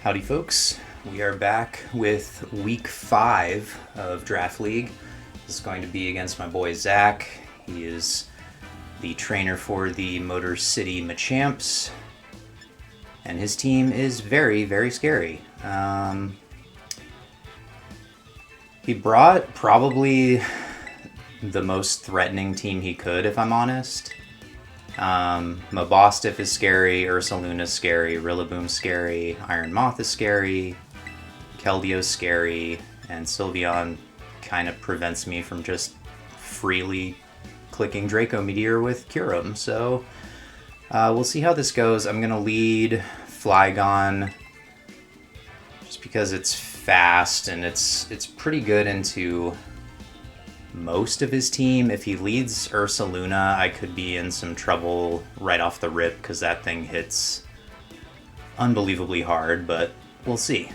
Howdy folks, we are back with week 5 of Draft League. This is going to be against my boy Zach. He is the trainer for the Motor City Machamps, and his team is very, very scary. He brought probably the most threatening team he could, if I'm honest. Mabostiff is scary, Ursaluna is scary, Rillaboom's scary, Iron Moth is scary, Keldeo is scary, and Sylveon kind of prevents me from just freely clicking Draco Meteor with Kyurem. So we'll see how this goes. I'm going to lead Flygon just because it's fast and it's pretty good into most of his team. If he leads Ursaluna, I could be in some trouble right off the rip because that thing hits unbelievably hard, but we'll see.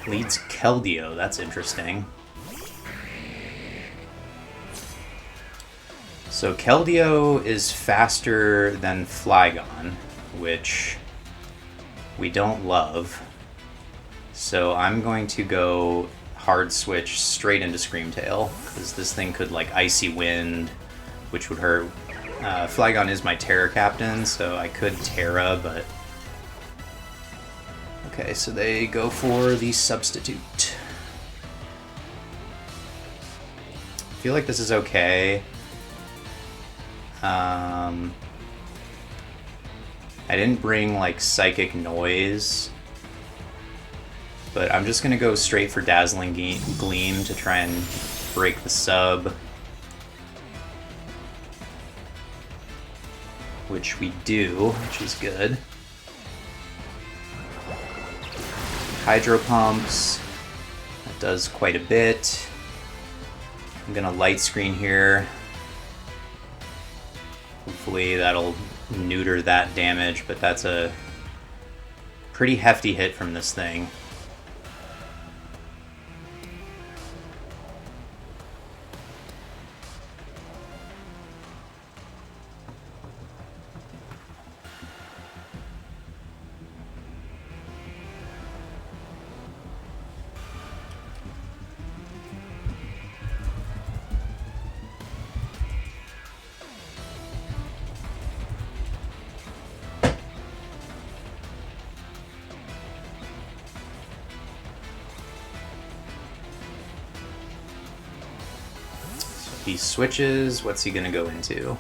Leads Keldeo, that's interesting. So Keldeo is faster than Flygon, which we don't love. So I'm going to go hard switch straight into Screamtail, because this thing could like Icy Wind, which would hurt. Flygon is my Terra captain, so I could Terra, but okay, so they go for the substitute. I feel like this is okay. I didn't bring like Psychic Noise, but I'm just gonna go straight for Dazzling Gleam to try and break the sub, which we do, which is good. Hydro Pumps, that does quite a bit. I'm gonna Light Screen here. Hopefully that'll neuter that damage, but that's a pretty hefty hit from this thing. He switches. What's he gonna go into?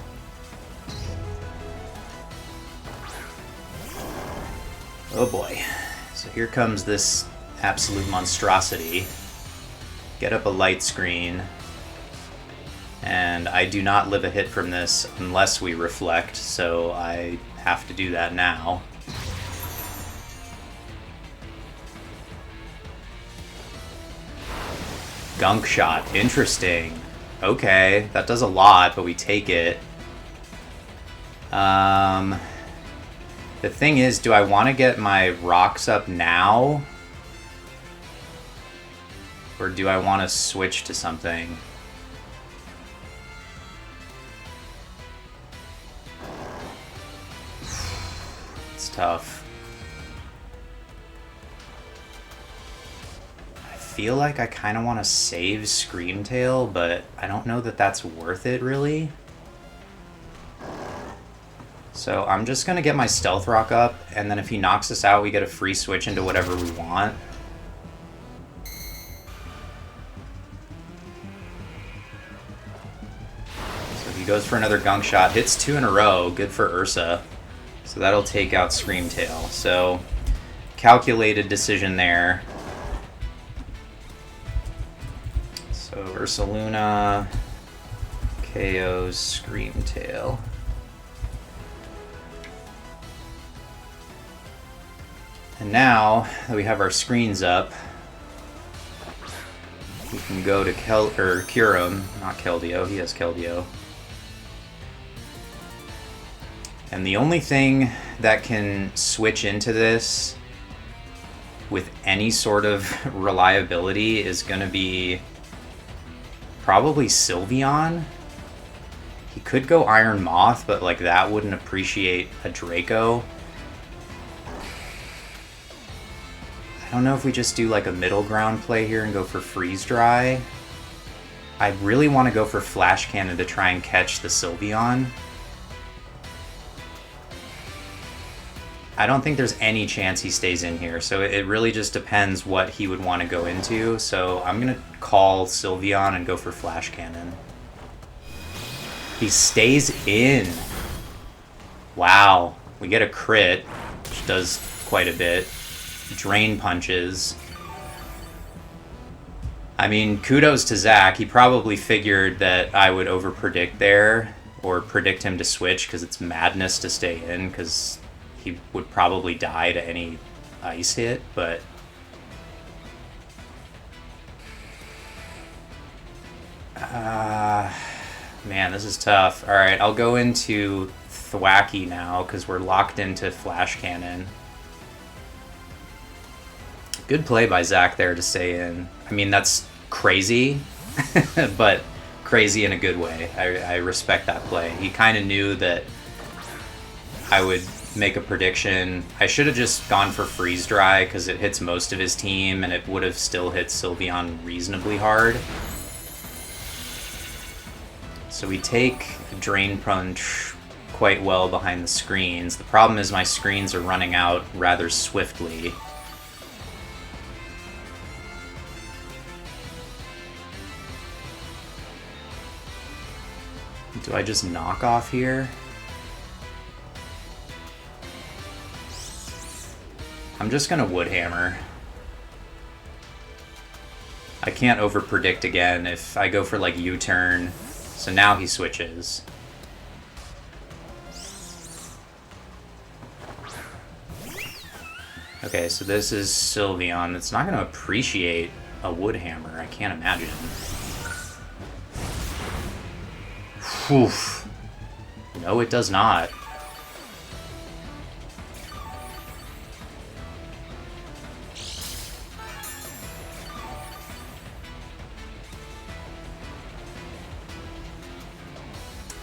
Oh boy. So here comes this absolute monstrosity. Get up a Light Screen. And I do not live a hit from this unless we reflect, so I have to do that now. Gunk Shot. Interesting. Okay, that does a lot, but we take it. The thing is, do I want to get my rocks up now? Or do I want to switch to something? It's tough. I feel like I kind of want to save Screamtail, but I don't know that that's worth it, really. So I'm just going to get my Stealth Rock up, and then if he knocks us out, we get a free switch into whatever we want. So he goes for another Gunk Shot, hits 2 in a row, good for Ursa. So that'll take out Screamtail. So calculated decision there. So Ursaluna KO's Screamtail. And now that we have our screens up, we can go to Kyurem, not Keldeo, he has Keldeo. And the only thing that can switch into this with any sort of reliability is going to be probably Sylveon. He could go Iron Moth, but like that wouldn't appreciate a Draco. I don't know if we just do like a middle ground play here and go for Freeze Dry. I really want to go for Flash Cannon to try and catch the Sylveon. I don't think there's any chance he stays in here, so it really just depends what he would want to go into. So I'm going to call Sylveon and go for Flash Cannon. He stays in. Wow. We get a crit, which does quite a bit. Drain punches. I mean, kudos to Zach. He probably figured that I would overpredict there, or predict him to switch, because it's madness to stay in, because he would probably die to any ice hit, but... man, this is tough. Alright, I'll go into Thwacky now, because we're locked into Flash Cannon. Good play by Zach there to stay in. I mean, that's crazy, but crazy in a good way. I respect that play. He kind of knew that I would make a prediction. I should have just gone for Freeze Dry because it hits most of his team and it would have still hit Sylveon reasonably hard. So we take Drain Punch quite well behind the screens. The problem is my screens are running out rather swiftly. Do I just knock off here? I'm just gonna Wood Hammer. I can't overpredict again if I go for like U-turn. So now he switches. Okay, so this is Sylveon. It's not gonna appreciate a Wood Hammer, I can't imagine. Oof. No, it does not.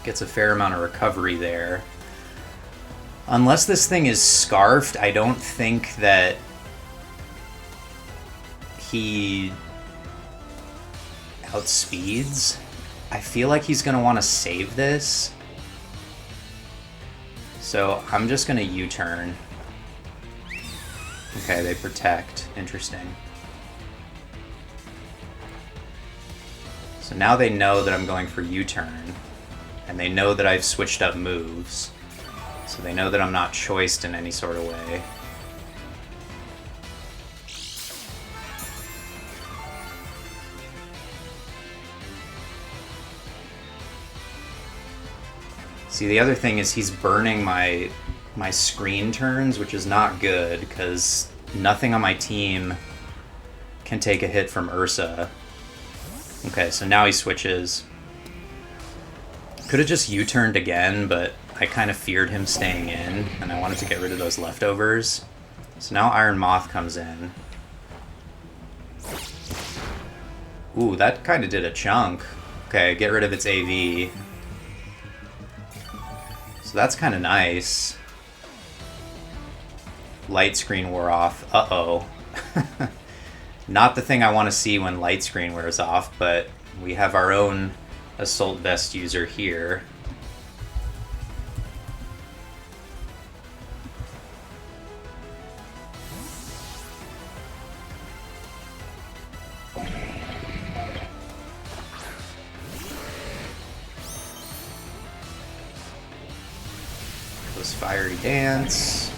Gets a fair amount of recovery there. Unless this thing is scarfed, I don't think that he outspeeds. I feel like he's going to want to save this. So I'm just going to U-turn. Okay, they protect. Interesting. So now they know that I'm going for U-turn. And they know that I've switched up moves. So they know that I'm not choiced in any sort of way. See, the other thing is he's burning my screen turns, which is not good, because nothing on my team can take a hit from Ursa. Okay, so now he switches. Could have just U-turned again, but I kind of feared him staying in, and I wanted to get rid of those leftovers. So now Iron Moth comes in. Ooh, that kind of did a chunk. Okay, get rid of its AV. So that's kind of nice. Light screen wore off. Uh-oh. Not the thing I want to see when light screen wears off, but we have our own Assault Vest user here. Goes Fiery Dance.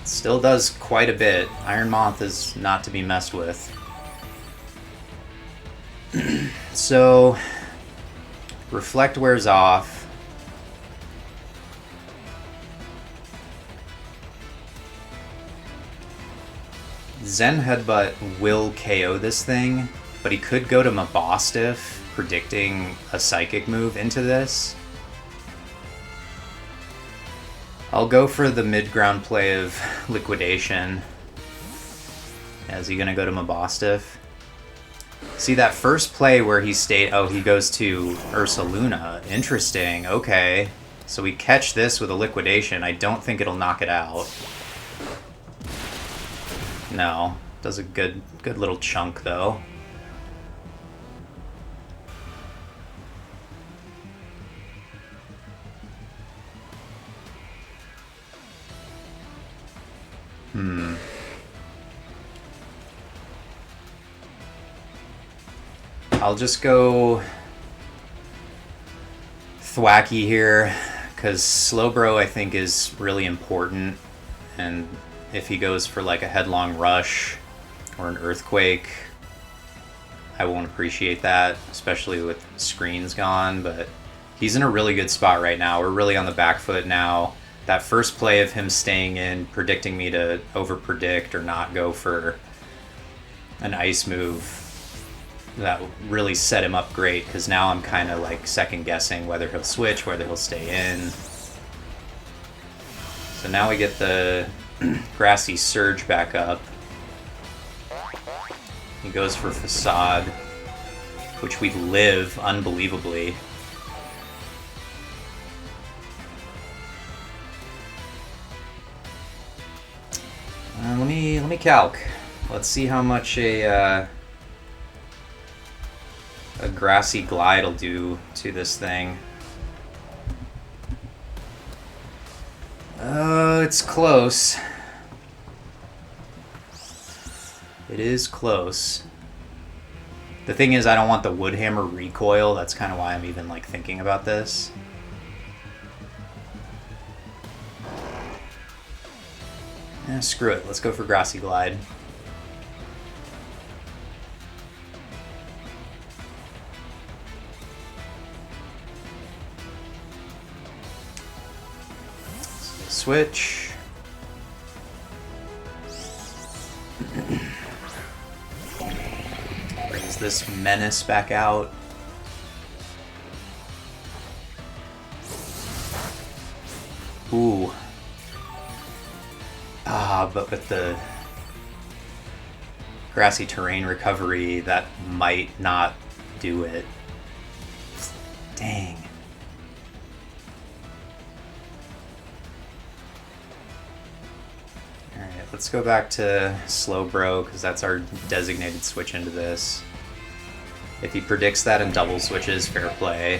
Still does quite a bit. Iron Moth is not to be messed with. So, Reflect wears off. Zen Headbutt will KO this thing, but he could go to Mabostiff, predicting a Psychic move into this. I'll go for the mid-ground play of Liquidation. Is he gonna go to Mabostiff? See, that first play where he stayed... Oh, he goes to Ursaluna. Interesting, okay. So we catch this with a Liquidation. I don't think it'll knock it out. No. Does a good little chunk, though. I'll just go Thwacky here, because Slowbro I think is really important, and if he goes for like a Headlong Rush or an Earthquake, I won't appreciate that, especially with screens gone, but he's in a really good spot right now. We're really on the back foot now. That first play of him staying in, predicting me to over-predict or not go for an ice move, that really set him up great, because now I'm kind of like second-guessing whether he'll switch, whether he'll stay in. So now we get the Grassy Surge back up. He goes for Facade, which we live unbelievably. Let me calc. Let's see how much a Grassy Glide will do to this thing. It's close. It is close. The thing is, I don't want the Woodhammer recoil. That's kind of why I'm even like thinking about this. Screw it. Let's go for Grassy Glide. Switch. Brings this Menace back out. Ooh. But with the Grassy Terrain recovery, that might not do it. Dang. Alright, let's go back to Slowbro, because that's our designated switch into this. If he predicts that and double switches, fair play.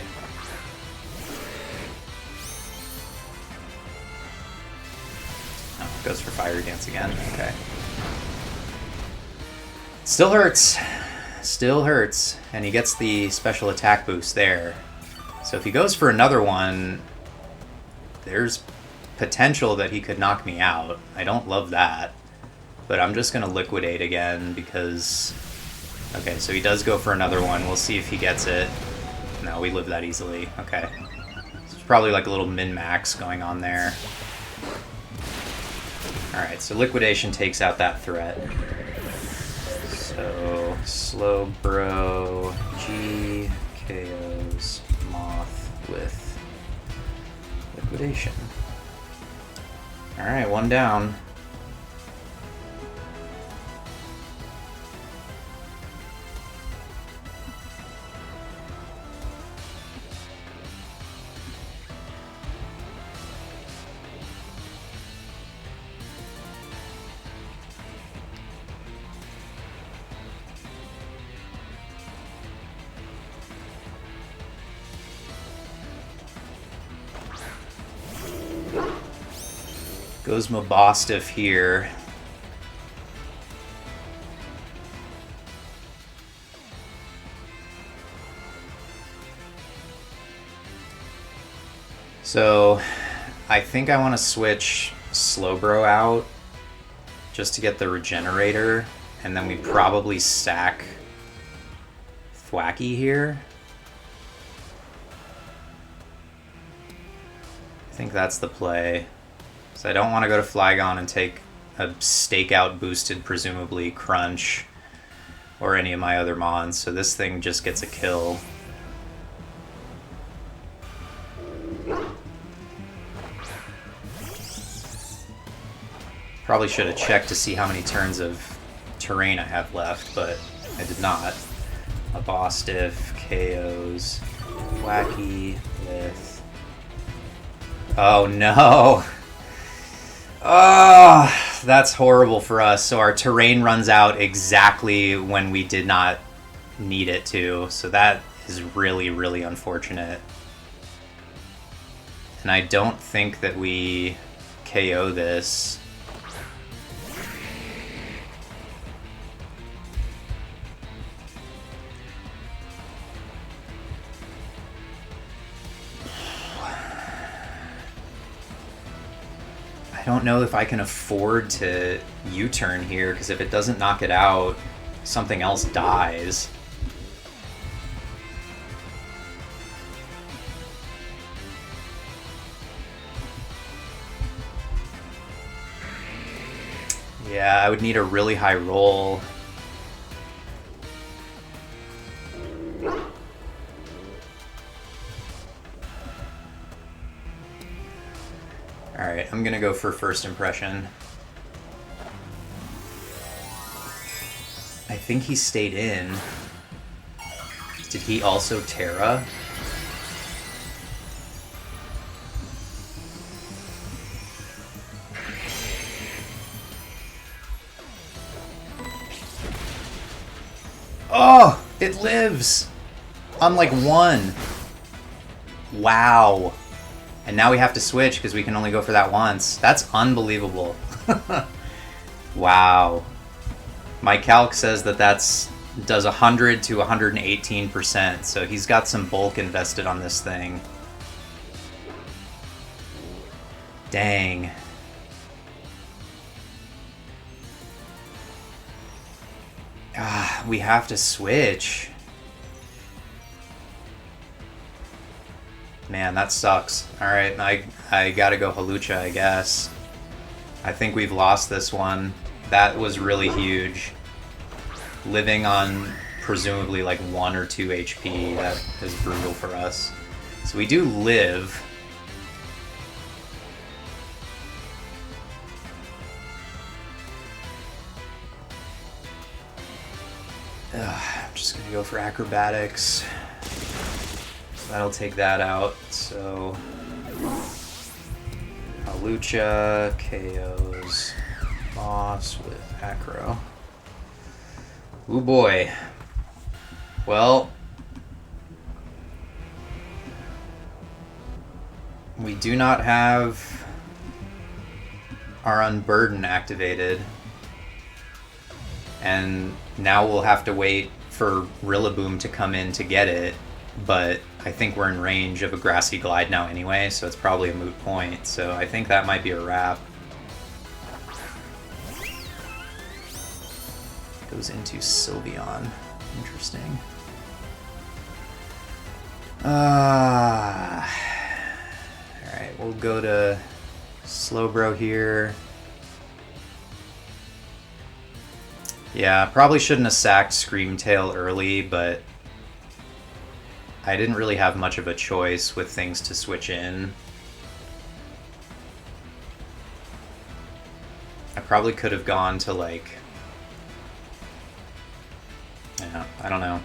Goes for Fiery Dance again. Okay. Still hurts. Still hurts. And he gets the special attack boost there. So if he goes for another one, there's potential that he could knock me out. I don't love that. But I'm just going to Liquidate again because... Okay, so he does go for another one. We'll see if he gets it. No, we live that easily. Okay. There's probably like a little min-max going on there. Alright, so Liquidation takes out that threat. So, Slowbro, G, KOs Moth with Liquidation. Alright, one down. Goes Mabostiff here. So, I think I want to switch Slowbro out just to get the Regenerator, and then we probably sack Thwacky here. I think that's the play. So I don't want to go to Flygon and take a stakeout boosted, presumably, Crunch or any of my other mons. So this thing just gets a kill. Probably should have checked to see how many turns of terrain I have left, but I did not. A boss diff, KOs, Wacky with... Oh no! Oh, that's horrible for us. So our terrain runs out exactly when we did not need it to. So that is really, really unfortunate. And I don't think that we KO this. I don't know if I can afford to U-turn here, because if it doesn't knock it out, something else dies. Yeah, I would need a really high roll. Alright, I'm gonna go for first impression. I think he stayed in. Did he also Terra? Oh! It lives! On like 1. Wow. And now we have to switch because we can only go for that once. That's unbelievable. Wow. My calc says that does 100 to 118%, so he's got some bulk invested on this thing. Dang. Ah, we have to switch. Man, that sucks. Alright, I gotta go Halucha, I guess. I think we've lost this one. That was really huge. Living on presumably like 1 or 2 HP, that is brutal for us. So we do live. I'm just gonna go for acrobatics. That'll take that out, so... Halucha KOs boss with acro. Ooh boy. Well... we do not have our Unburden activated. And now we'll have to wait for Rillaboom to come in to get it. But I think we're in range of a Grassy Glide now anyway, so it's probably a moot point. So I think that might be a wrap. Goes into Sylveon. Interesting. Alright, we'll go to Slowbro here. Yeah, probably shouldn't have sacked Screamtail early, but I didn't really have much of a choice with things to switch in. I probably could have gone to like... yeah, I don't know.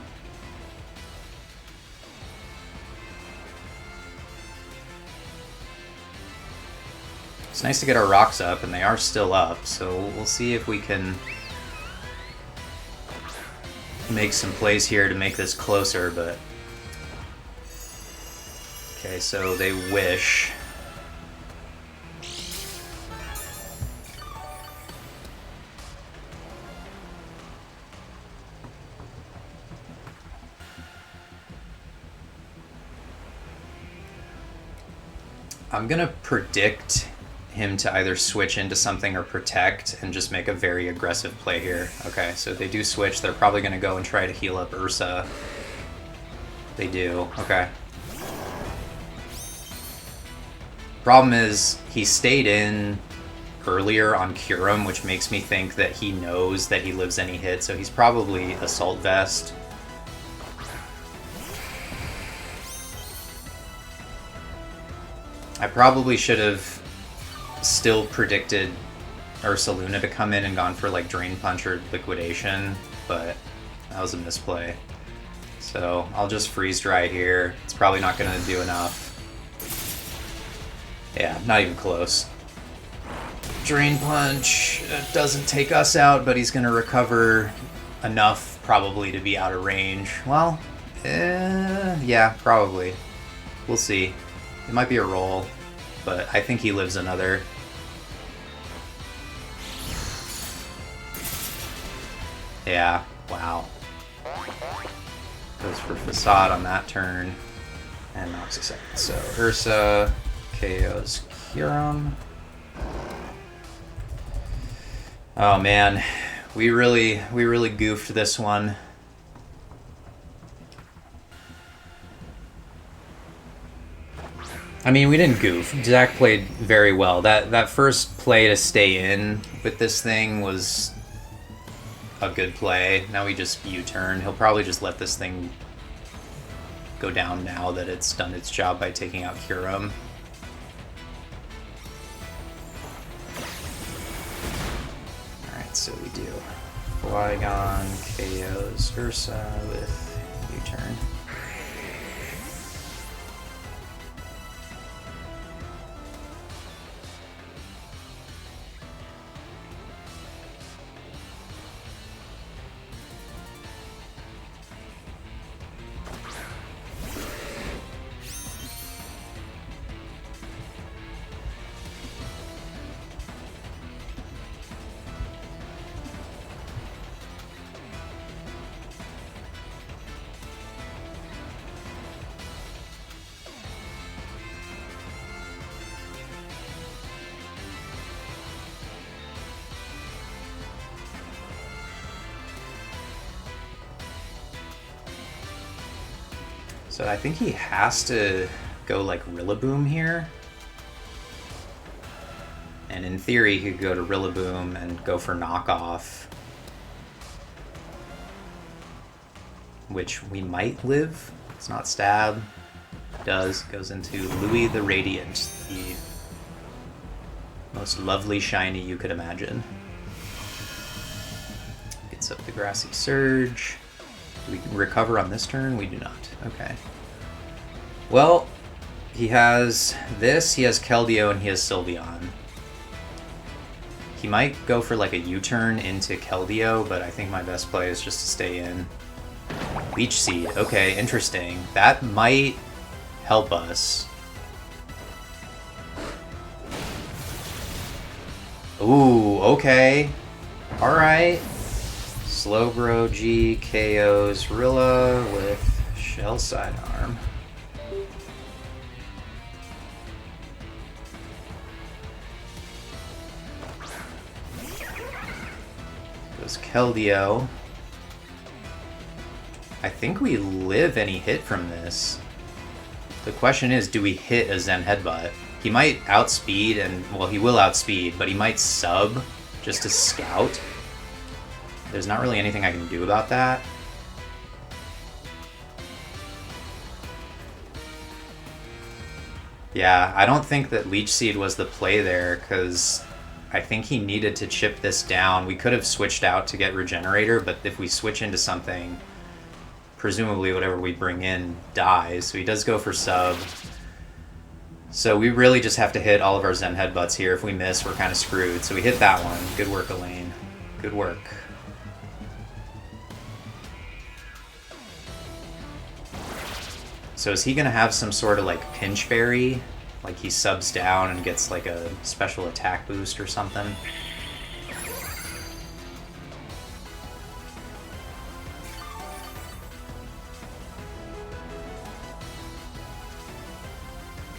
It's nice to get our rocks up, and they are still up, so we'll see if we can make some plays here to make this closer, but... okay, so they wish. I'm gonna predict him to either switch into something or protect and just make a very aggressive play here. Okay, so if they do switch, they're probably gonna go and try to heal up Ursa. They do, okay. Problem is, he stayed in earlier on Kyurem, which makes me think that he knows that he lives any hit, so he's probably Assault Vest. I probably should have still predicted Ursa Luna to come in and gone for like Drain Punch or Liquidation, but that was a misplay. So I'll just freeze dry here. It's probably not going to do enough. Yeah, not even close. Drain Punch doesn't take us out, but he's going to recover enough probably to be out of range. Well, yeah, probably. We'll see. It might be a roll, but I think he lives another. Yeah, wow. Goes for Facade on that turn and knocks us out. So Ursa KOs Kyurem. Oh man, we really goofed this one. I mean, we didn't goof. Zach played very well. That first play to stay in with this thing was a good play. Now we just U-turn. He'll probably just let this thing go down now that it's done its job by taking out Kyurem. Alright, so we do Flygon KOs Ursa with U-turn. So I think he has to go like Rillaboom here. And in theory, he could go to Rillaboom and go for knockoff. Which we might live. It's not stab. Does. Goes into Louis the Radiant, the most lovely shiny you could imagine. Gets up the Grassy Surge. Do we recover on this turn? We do not. Okay. Well, he has this, he has Keldeo, and he has Sylveon. He might go for like a U-turn into Keldeo, but I think my best play is just to stay in. Leech Seed. Okay, interesting. That might help us. Ooh, okay. Alright. Slowbro G KOs Rilla with Shell Sidearm. Goes Keldeo. I think we live any hit from this. The question is, do we hit a Zen Headbutt? He might outspeed, and well, he will outspeed, but he might sub just to scout. There's not really anything I can do about that. Yeah, I don't think that Leech Seed was the play there, because I think he needed to chip this down. We could have switched out to get Regenerator, but if we switch into something, presumably whatever we bring in dies. So he does go for sub. So we really just have to hit all of our Zen Headbutts here. If we miss, we're kind of screwed. So we hit that one. Good work, Elaine. Good work. So is he going to have some sort of like Pinch Berry? Like he subs down and gets like a special attack boost or something?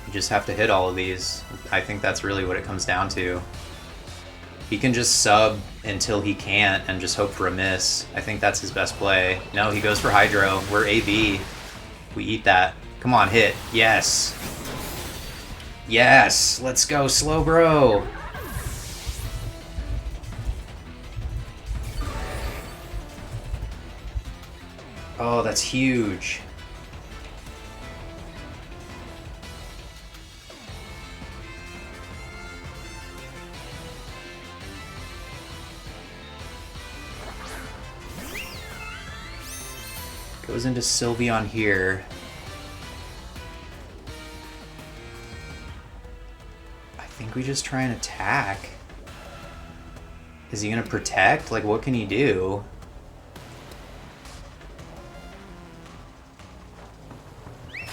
You just have to hit all of these. I think that's really what it comes down to. He can just sub until he can't and just hope for a miss. I think that's his best play. No, he goes for Hydro. We're AB. We eat that. Come on, hit. Yes. Yes. Let's go, Slowbro. Oh, that's huge. Goes into Sylveon here. I think we just try and attack. Is he gonna protect? Like, what can he do?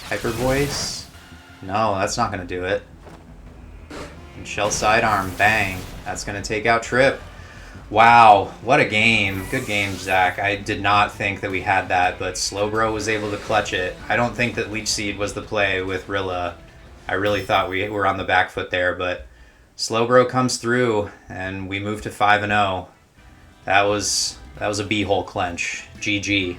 Hyper Voice? No, that's not gonna do it. And Shell Sidearm, bang. That's gonna take out Trip. Wow, what a game. Good game, Zach. I did not think that we had that, but Slowbro was able to clutch it. I don't think that Leech Seed was the play with Rilla. I really thought we were on the back foot there, but Slowbro comes through, and we move to 5-0. That was a B-hole clench. GG.